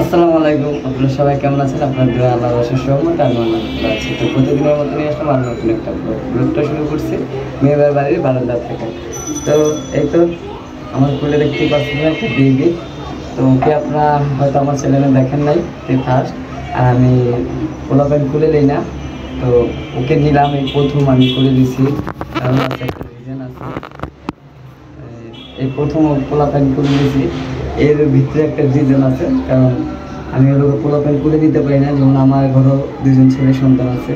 আসসালামু আলাইকুম, আপনারা সবাই কেমন আছেন? আপনার দোয়া আল্লাহর অশেষ রহমত আমি ভালো আছি। তো প্রতিদিনের মতো নিয়ে আসলাম আর নতুন একটা ব্লগটা শুরু করছি মেয়েবার বাড়ির বারান্দা থেকে। তো এই তো আমার কোলে দেখতেই পাচ্ছেন একটা বেবি। তো ওকে আপনারা হয়তো আমার চ্যানেলে দেখেন নাই, ফার্স্ট। আর আমি পোলা প্যান্ট খুলে দিই না, তো ওকে নিলাম এই প্রথম আমি করে দিছি, কারণ আছে একটা রিজন আছে। এই প্রথম পোলা প্যান্ট করে দিয়েছি, এর ভিতরে একটা রিজন আছে, কারণ আমি ওর পোলা প্যান্ট করে দিতে পারি না। যেমন আমার ঘরেও দুজন ছেলে সন্তান আছে,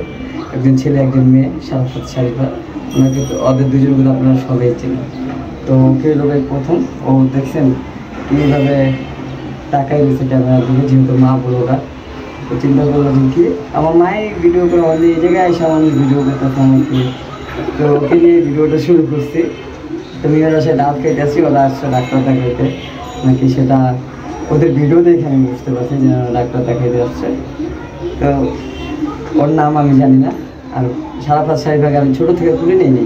একজন ছেলে একজন মেয়ে, সারাফাত শারিফা। ওনাকে ওদের দুজনকে আপনারা সবাই চেনেন। তো ওকে লোক প্রথম ও দেখছেন কীভাবে টাকাই রয়েছে ক্যামেরা দিকে, যেহেতু মা বলোটা। তো চিন্তা করলাম কি আমার মায়ের ভিডিও করে হলে এই জায়গায় এসে মানুষ ভিডিও করতে আমাকে, তো ওকে নিয়ে ভিডিওটা শুরু করছি। তো মেয়ের বাসায় দাঁত খাইতেছি, ওরা আসছে ডাক্তার দেখাইতে নাকি, সেটা ওদের ভিডিও দেখে আমি বুঝতে পারছি যে ডাক্তার দেখাইতে আসছে। তো ওর নাম আমি জানি না। আর সারাফাত শারিফাকে আমি ছোটো থেকে তুলে নিই নি,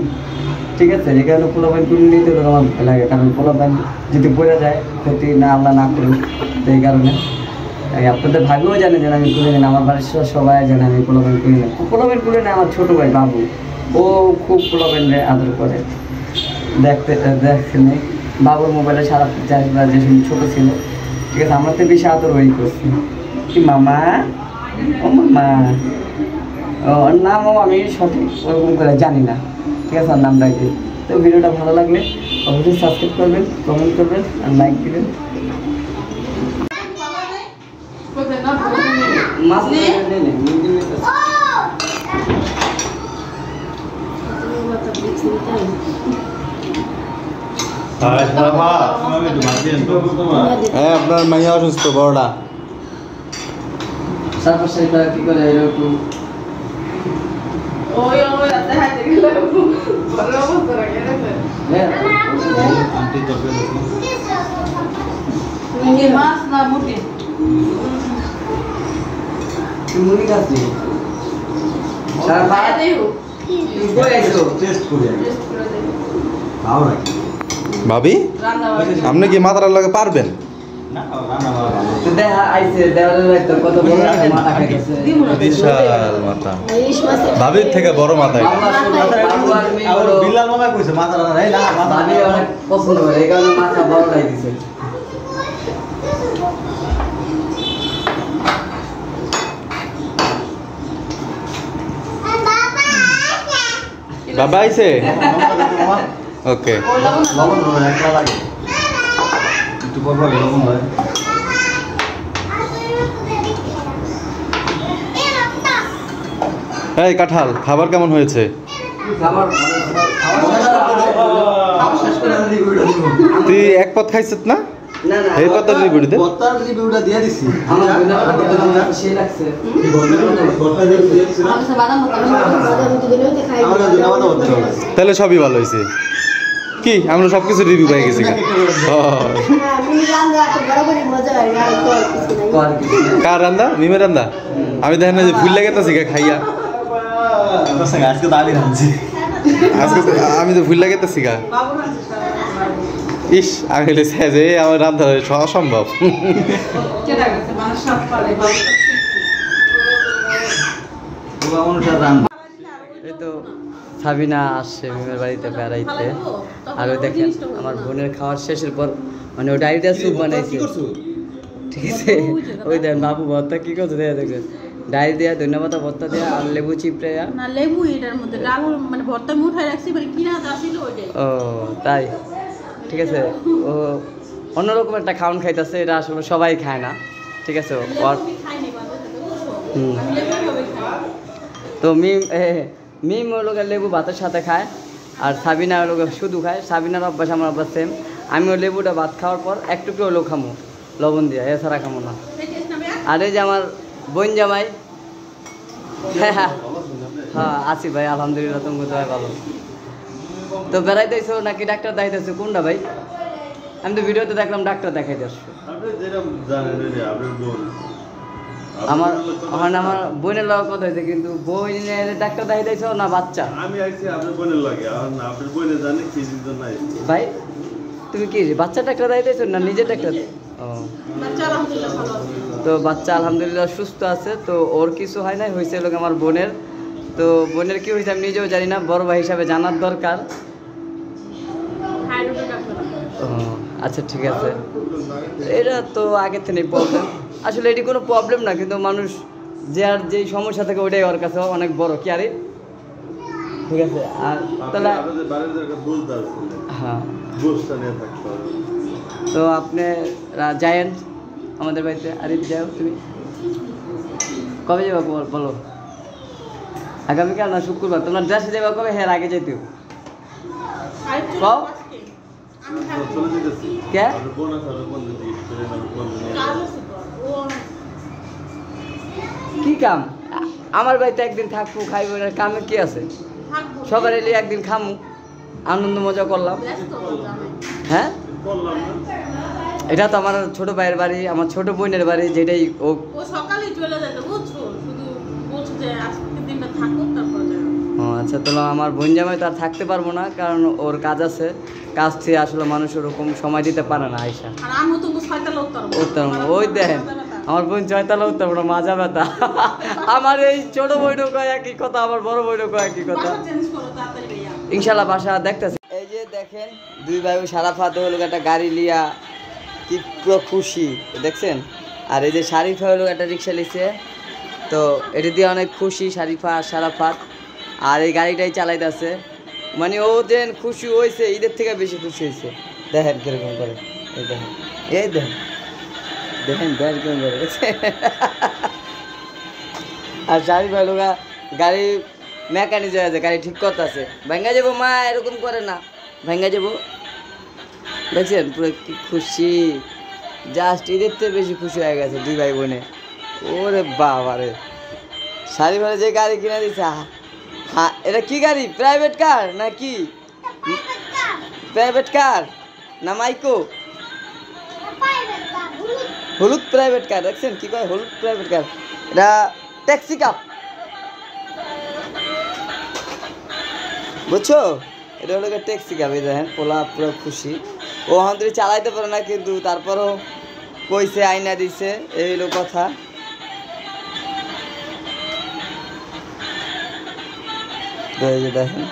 ঠিক আছে? এই কারণে পোলা প্যান্ট তুলে নিতে তো আমার ভয় লাগে, কারণ পোলা প্যান্ট যদি পড়ে যায় ক্ষতি না আল্লাহ না করুন। তো এই কারণে আপনাদের ভাগ্যও জানে যেন আমি তুলে নিন, আমার বাড়ির সবাই জানে আমি পোলা প্যান্ট তুলে নিই। পোলা প্যান্ট তুলে নেই আমার ছোটো ভাই বাবু, ও খুব পোলা প্যান্টে আদর করে। দেখছেন বাবুর মোবাইলে সারা চারিবার যে ছোটো ছিল, ঠিক আছে, আমরা তো বেশি আদর ওই করছি। কি মামা, ও মামা, ওর নামও আমি সঠিক ওরকম করে জানি না, ঠিক আছে, ওর নামটা কি। তো ভিডিওটা ভালো লাগলে অবশ্যই সাবস্ক্রাইব করবেন, কমেন্ট করবেন আর লাইক দিবেন। হ্যাঁ, আপনার মাইয়া অসুস্থ বড়টা। তারপর সেটা কি করে এরকম মুড়ি খাচ্ছি ভাবি, আপনি কি মাথার লাগে পারবেন? বিশাল মাথা, ভাবির থেকে বড় মাথা। পছন্দ করে, এই কারণে মাথা বড় লাগছে। বাবা আইছে, ওকে। এই কাঁঠাল খাবার কেমন হয়েছে? তুই এক পথ খাইছিস না? এই পাতার রিভিউটা বত্তার রিভিউটা দিয়ে দিছি। আমার সেই লাগছে তাহলে সবই ভালো হয়েছে। কি আমরা সবকিছু রিভিউ পাই গেছি? কার রান্দা? মিমের রান্দা? আমি দেখেন না যে ভুল লাগেতাছি খাইয়া, আজকে তো আমি রাঁধছি, আজকে আমি তো ভুল লাগেতাছি গা। ইস, আমি যে আমার রান্না অসম্ভব। এই তো সাবিনা আসছে মেমের বাড়িতে বেড়াইতে। আর ওই দেখেন আমার বোনের খাওয়ার শেষের পর মানে ও ডাইরিটা স্যুপ বানাইছে, ঠিক আছে? ওই দেখেন বাবু ভর্তা কি করছে দেখেন, ডাইরি দেয়া, ধন্যবাদ ভর্তা দেয়া আর লেবু চিপড়ে না, লেবু এটার মধ্যে ডাল মানে ভর্তা মুঠায় রাখছি, মানে কিনা আসিল ওইটাই। ও তাই, ঠিক আছে। ও অন্যরকম একটা খাওয়ান খাইতেছে, এটা আসলে সবাই খায় না, ঠিক আছে? তো মিম ওর লোকের লেবু ভাতের সাথে খায়, আর সাবিনা ওর লোকের শুধু খায়। সাবিনার অভ্যাস আমার অভ্যাস সেম, আমি ওর লেবুটা ভাত খাওয়ার পর একটু করে ওলো খামো লবণ দিয়ে, এছাড়া খামো না। আর এই যে আমার বোন জামাই, হ্যাঁ হ্যাঁ হ্যাঁ আছি ভাই, আলহামদুলিল্লাহ, তুমি তো ভাই ভালো। তো বেড়াইতেছো নাকি ডাক্তার দেখাইতেছো? কোনটা ভাই? আমি তো ভিডিওতে দেখলাম ডাক্তার দেখাইতে আসছো। আমার আমার বোনের লগে কথা হইছে, কিন্তু বোনের ডাক্তার দেখাইতেছো না বাচ্চা? আমি আইছি আপনার বোনের লাগে, আর না আপনার বোনে জানে কি জন্য নাই। ভাই তুমি কি বাচ্চা ডাক্তার দেখাইতেছো না নিজের ডাক্তার? ও বাচ্চা আলহামদুলিল্লাহ ভালো আছে। তো বাচ্চা আলহামদুলিল্লাহ সুস্থ আছে। তো ওর কিছু হয় নাই, হয়েছে লোক আমার বোনের। তো বোনের কি হয়েছে আমি নিজেও জানি না, বড় ভাই হিসাবে জানার দরকার। ও আচ্ছা ঠিক আছে, এটা তো আগে থেকে প্রবলেম, আসলে এটি কোনো প্রবলেম না, কিন্তু মানুষ যে আর যেই সমস্যা থাকে ওইটাই ওর কাছে অনেক বড় কি আরে। ঠিক আছে, আর তাহলে হ্যাঁ তো আপনি যায়েন আমাদের বাড়িতে। আরে যাও তুমি কবে যাবা বলো? আগামীকাল না শুক্রবার? তোমার দেশে যাবা কবে? হ্যাঁ আগে যাইতেও কে কি কাম? আমার বাড়িতে একদিন থাকবো, খাইবো, কামে কি আছে? সবার এলে একদিন খামু, আনন্দ মজা করলাম। হ্যাঁ এটা তো আমার ছোট ভাইয়ের বাড়ি, আমার ছোট বোনের বাড়ি, যেটাই ও সকালে চলে যেত বুঝছো, শুধু বলছো যে আজকের দিনটা থাকো তারপর যাও। ও আচ্ছা, তাহলে আমার বোন জামাই তো আর থাকতে পারবো না, কারণ ওর কাজ আছে, কাজ থেকে আসলে মানুষ ওরকম সময় দিতে পারে না। আয়সা আর আমি তো ছয়তলা উত্তর, ওই দেখেন আমার বোন ছয়তলা উত্তর বড় মাজা ব্যথা। আমার এই ছোট বইটাও কয় একই কথা, আমার বড় বইটাও কয় একই কথা। চেঞ্জ করো তাড়াতাড়ি ভাইয়া, ইনশাল্লাহ বাসা দেখতেছি। এই যে দেখেন দুই ভাই সারা ফাতে হলো একটা গাড়ি লিয়া, কি পুরো খুশি দেখছেন। আর এই যে শারিফা হলো একটা রিক্সা লিছে, তো এটা দিয়ে অনেক খুশি শারিফা আর সারাফাত। আর এই গাড়িটাই চালাইতেছে, মানে ও যেন খুশি হয়েছে ঈদের থেকে বেশি খুশি হয়েছে। দেখেন কিরকম করে, এই দেখেন, এই দেখেন দেখেন দেখেন কিরকম করে দেখছেন। আর শারিফা হলো গাড়ি মেকানিক যায়, গাড়ি ঠিক করতে আছে। ভেঙ্গা যাবো মা, এরকম করে না, ভেঙ্গা যাবো। দেখছেন পুরো কি খুশি, জাস্ট ঈদের থেকে বেশি খুশি হয়ে গেছে দুই ভাই বোনে। ওরে বাবা রে, শাড়ি ভাড়া যে গাড়ি কিনে দিচ্ছে, হ্যাঁ এটা কি গাড়ি? প্রাইভেট কার না কি? প্রাইভেট কার না মাইকো? হলুদ প্রাইভেট কার, দেখছেন কি কয় হলুদ প্রাইভেট কার, এটা ট্যাক্সি কাপ, বুঝছো? এটা হলো ট্যাক্সি কাপ। এই দেখেন পোলা পুরো খুশি, ও হাতে চালাইতে পারে না, কিন্তু তারপরও কইছে আইনা দিছে, এই হলো কথা। দেখেন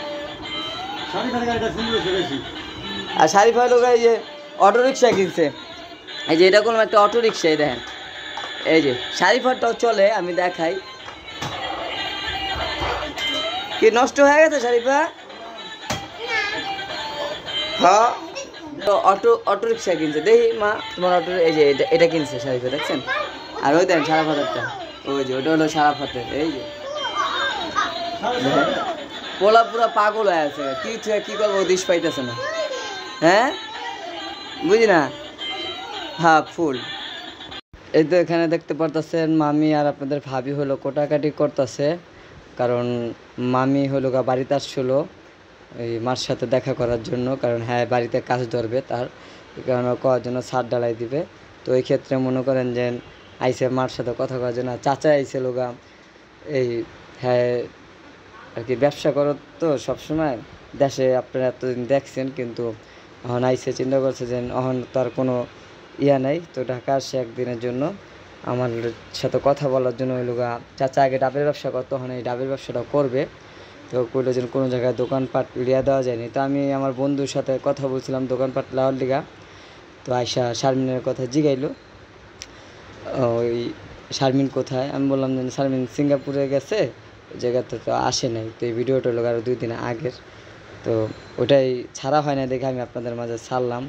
আর শারিফা লোক এই যে অটো রিক্সা কিনছে, এই যে এটা কোনো একটা অটো রিক্সা। দেখেন এই যে শারিফারটাও চলে, আমি দেখাই। কি নষ্ট হয়ে গেছে শারিফা? হ্যাঁ অটো রিক্সা কিনছে। দেখি মা তোমার অটো, এই যে এটা কিনছে শারিফা, দেখছেন? আর ওই দেখেন সারাফাতেরটা, ওই যে ওটা হলো সারাফাতের। এই যে পোলা পুরা পাগল হয়ে আছে, কি করবো দিশ পাইতেছে না। হ্যাঁ বুঝি না, হ্যাঁ ফুল। এই তো এখানে দেখতে পারতেছেন মামি আর আপনাদের ভাবি হলো কোটাকাটি করতেছে, কারণ মামি হলো বাড়িতে আসছিল এই মার সাথে দেখা করার জন্য, কারণ হ্যাঁ বাড়িতে কাজ ধরবে তার, এই কারণে করার জন্য ছাদ ডালাই দিবে। তো এই ক্ষেত্রে মনে করেন যে আইসে মার সাথে কথা করার জন্য। চাচা আইসে লোগা এই হ্যাঁ আর কি ব্যবসা করো তো সবসময় দেশে, আপনারা এতদিন দেখছেন, কিন্তু এখন আইসে চিন্তা করছে যে এখন তার কোনো ইয়া নাই, তো ঢাকা আসছে একদিনের জন্য আমার সাথে কথা বলার জন্য। ওই লোক চাচা আগে ডাবের ব্যবসা করতো, এখন এই ডাবের ব্যবসাটা করবে। তো কইলো যে কোনো জায়গায় দোকানপাট লিয়া দেওয়া যায়নি। তো আমি আমার বন্ধুর সাথে কথা বলছিলাম দোকানপাট লাওয়ার লিগা, তো আয়সা শারমিনের কথা জিগাইলো, ওই শারমিন কোথায়? আমি বললাম যে শারমিন সিঙ্গাপুরে গেছে, ওই জায়গাতে তো আসে নাই। তো এই ভিডিওটা হলো আরও 2 দিন আগের, তো ওটাই ছাড়া হয় না দেখে আমি আপনাদের মাঝে ছাড়লাম।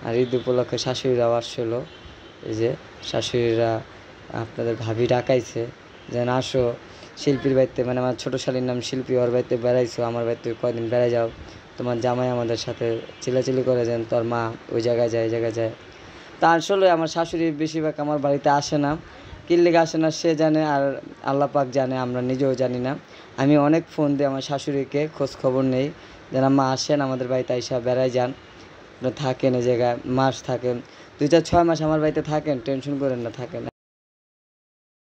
আর ঈদ উপলক্ষে শাশুড়িরাও আসছিল, এই যে শাশুড়িরা আপনাদের ভাবি ডাকাইছে যেন আসো শিল্পীর বাড়িতে, মানে আমার ছোটো শালীর নাম শিল্পী, ওর বাড়িতে বেড়াইছো, আমার বাড়িতে কয়দিন বেড়াই যাও, তোমার জামাই আমাদের সাথে চিলাচিলি করে যেন তোর মা ওই জায়গায় যায়, এই জায়গায় যায়। তা আসলে আমার শাশুড়ি বেশিরভাগ আমার বাড়িতে আসে না, কিল্লিগে আসে না সে জানে, আর আল্লাহ পাক জানে, আমরা নিজেও জানি না। আমি অনেক ফোন দিই আমার শাশুড়িকে, খোঁজ খবর নেই যেন মা আসেন আমাদের বাড়িতে, আইসা বেড়াই যান, থাকেন এই জায়গায়, মাস থাকেন 2-4-6 মাস আমার বাড়িতে থাকেন, টেনশন করেন না, থাকেন।